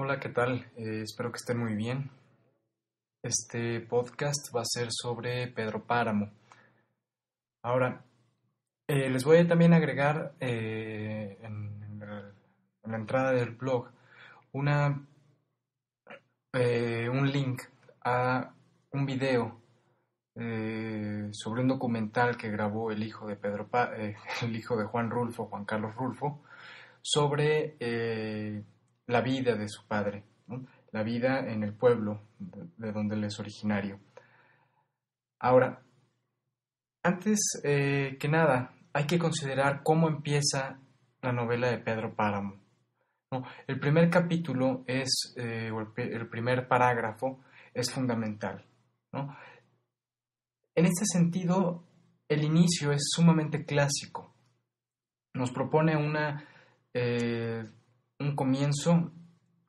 Hola, ¿qué tal? Espero que estén muy bien. Este podcast va a ser sobre Pedro Páramo. Ahora, les voy a también agregar en la entrada del blog una, un link a un video sobre un documental que grabó el hijo de el hijo de Juan Rulfo, Juan Carlos Rulfo, sobre la vida de su padre, ¿no? La vida en el pueblo de donde él es originario. Ahora, antes que nada, hay que considerar cómo empieza la novela de Pedro Páramo, ¿no? El primer capítulo el primer parágrafo es fundamental, ¿no? En este sentido, el inicio es sumamente clásico. Nos propone un comienzo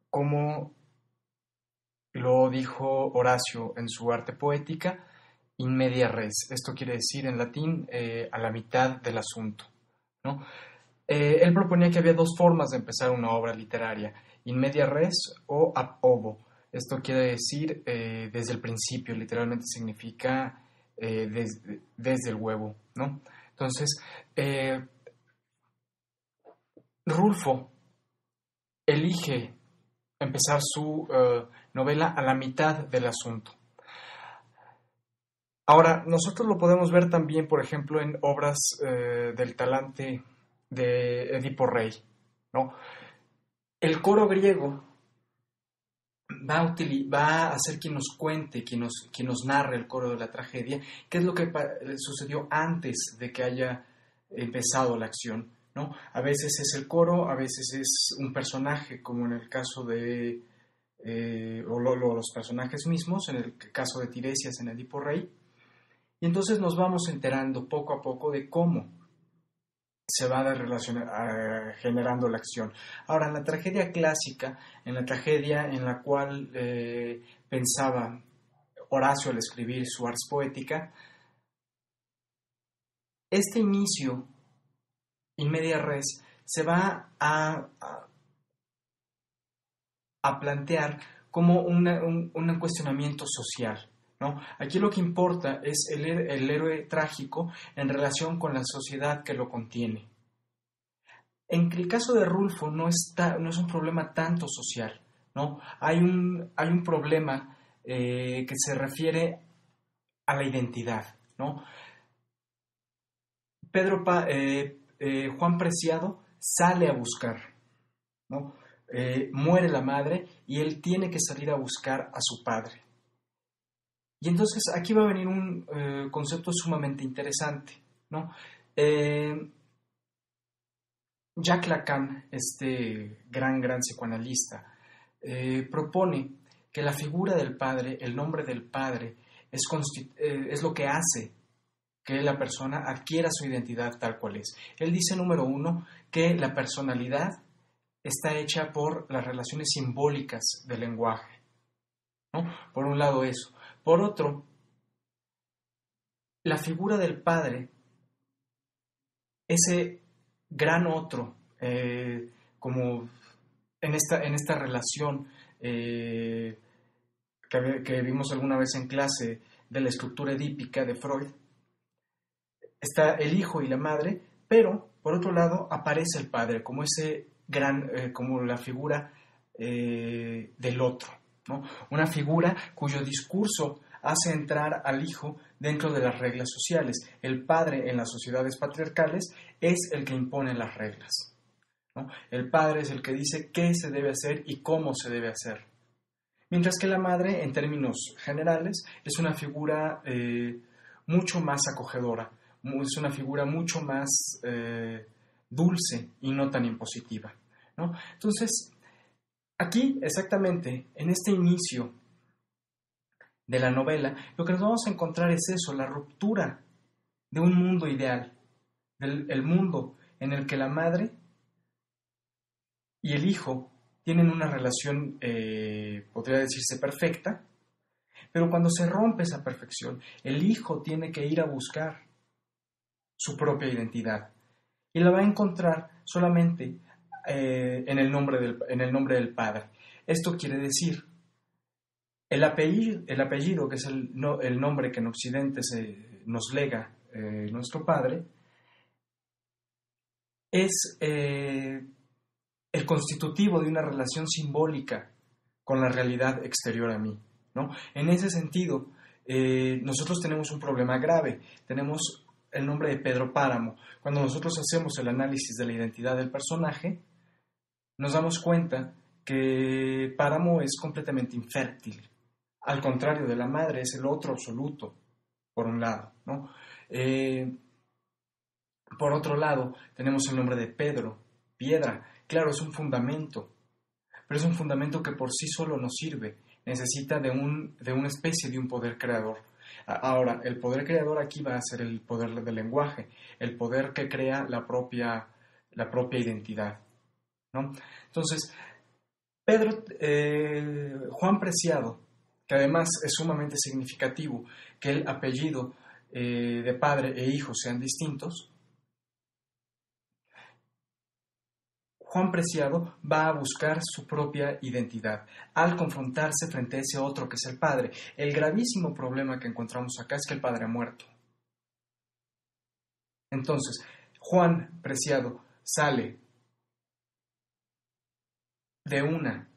como lo dijo Horacio en su arte poética, in media res. Esto quiere decir en latín a la mitad del asunto, ¿no? Él proponía que había dos formas de empezar una obra literaria, in media res o ab ovo. Esto quiere decir desde el principio, literalmente significa desde el huevo, ¿no? Entonces, Rulfo elige empezar su novela a la mitad del asunto. Ahora, nosotros lo podemos ver también, por ejemplo, en obras del talante de Edipo Rey, ¿no? El coro griego va a ser quien nos cuente, quien nos narre el coro de la tragedia, qué es lo que sucedió antes de que haya empezado la acción, ¿no? A veces es el coro, a veces es un personaje, como en el caso de los personajes mismos, en el caso de Tiresias en Edipo Rey, y entonces nos vamos enterando poco a poco de cómo se va generando la acción. Ahora, en la tragedia clásica, en la tragedia en la cual pensaba Horacio al escribir su Ars Poetica, este inicio, in media res, se va a plantear como un cuestionamiento social, ¿no? Aquí lo que importa es el héroe trágico en relación con la sociedad que lo contiene. En el caso de Rulfo no es un problema tanto social, ¿no? Hay un problema que se refiere a la identidad, ¿no? Juan Preciado sale a buscar, ¿no? Muere la madre y él tiene que salir a buscar a su padre. Y entonces aquí va a venir un concepto sumamente interesante, ¿no? Jacques Lacan, este gran psicoanalista, propone que la figura del padre, el nombre del padre, es lo que hace que la persona adquiera su identidad tal cual es. Él dice, número uno, que la personalidad está hecha por las relaciones simbólicas del lenguaje, ¿no? Por un lado eso. Por otro, la figura del padre, ese gran otro, como en esta relación que vimos alguna vez en clase de la estructura edípica de Freud, está el hijo y la madre, pero por otro lado aparece el padre como ese como la figura del otro, ¿no? Una figura cuyo discurso hace entrar al hijo dentro de las reglas sociales. El padre en las sociedades patriarcales es el que impone las reglas, ¿no? El padre es el que dice qué se debe hacer y cómo se debe hacer. Mientras que la madre, en términos generales, es una figura mucho más acogedora, es una figura mucho más dulce y no tan impositiva, ¿no? Entonces, aquí, exactamente, en este inicio de la novela, lo que nos vamos a encontrar es eso, la ruptura de un mundo ideal, el mundo en el que la madre y el hijo tienen una relación, podría decirse, perfecta, pero cuando se rompe esa perfección, el hijo tiene que ir a buscar su propia identidad y la va a encontrar solamente en el nombre del padre. Esto quiere decir, el apellido que es el nombre que en Occidente nos lega nuestro padre, es el constitutivo de una relación simbólica con la realidad exterior a mí, ¿no? En ese sentido, nosotros tenemos un problema grave. Tenemos el nombre de Pedro Páramo. Cuando nosotros hacemos el análisis de la identidad del personaje, nos damos cuenta que Páramo es completamente infértil. Al contrario de la madre, es el otro absoluto, por un lado, ¿no? Por otro lado, tenemos el nombre de Pedro, piedra. Claro, es un fundamento, pero es un fundamento que por sí solo no sirve. Necesita de una especie de un poder creador. Ahora, el poder creador aquí va a ser el poder del lenguaje, el poder que crea la propia identidad, ¿no? Entonces, Juan Preciado, que además es sumamente significativo que el apellido de padre e hijo sean distintos, Juan Preciado va a buscar su propia identidad al confrontarse frente a ese otro que es el padre. El gravísimo problema que encontramos acá es que el padre ha muerto. Entonces, Juan Preciado sale de una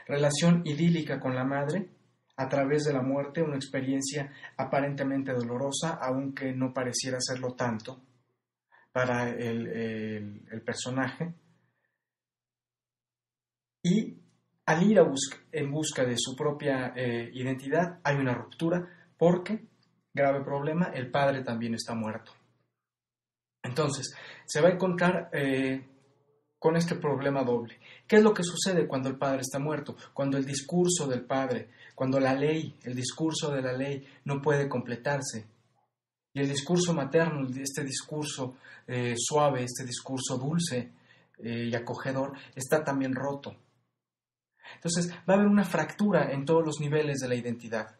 relación idílica con la madre a través de la muerte, una experiencia aparentemente dolorosa, aunque no pareciera serlo tanto para el personaje, y al ir en busca de su propia identidad hay una ruptura porque, grave problema, el padre también está muerto. Entonces, se va a encontrar con este problema doble. ¿Qué es lo que sucede cuando el padre está muerto? Cuando el discurso del padre, cuando el discurso de la ley no puede completarse. Y el discurso materno, este discurso suave, este discurso dulce y acogedor, está también roto. Entonces, va a haber una fractura en todos los niveles de la identidad,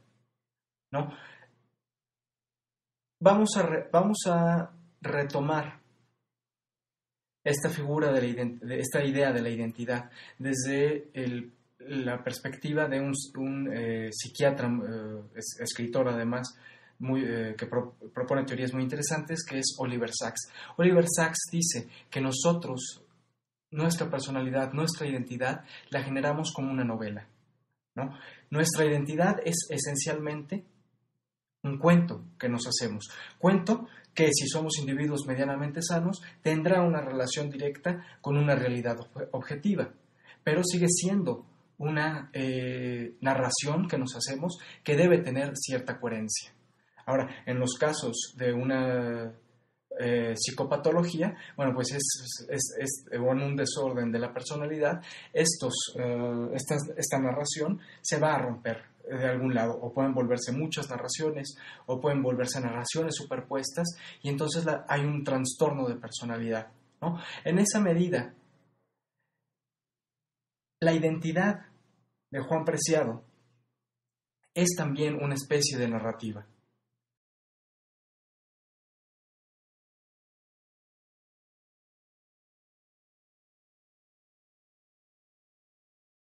¿no? Vamos a retomar esta figura de esta idea de la identidad desde la perspectiva de un psiquiatra, escritor además, que propone teorías muy interesantes, que es Oliver Sacks. Oliver Sacks dice que nosotros, nuestra personalidad, nuestra identidad, la generamos como una novela, ¿no? Nuestra identidad es esencialmente un cuento que nos hacemos. Cuento que, si somos individuos medianamente sanos, tendrá una relación directa con una realidad objetiva, pero sigue siendo una narración que nos hacemos que debe tener cierta coherencia. Ahora, en los casos de una psicopatología, bueno, pues o en un desorden de la personalidad, esta narración se va a romper de algún lado, o pueden volverse muchas narraciones, o pueden volverse narraciones superpuestas, y entonces hay un trastorno de personalidad, ¿no? En esa medida, la identidad de Juan Preciado es también una especie de narrativa.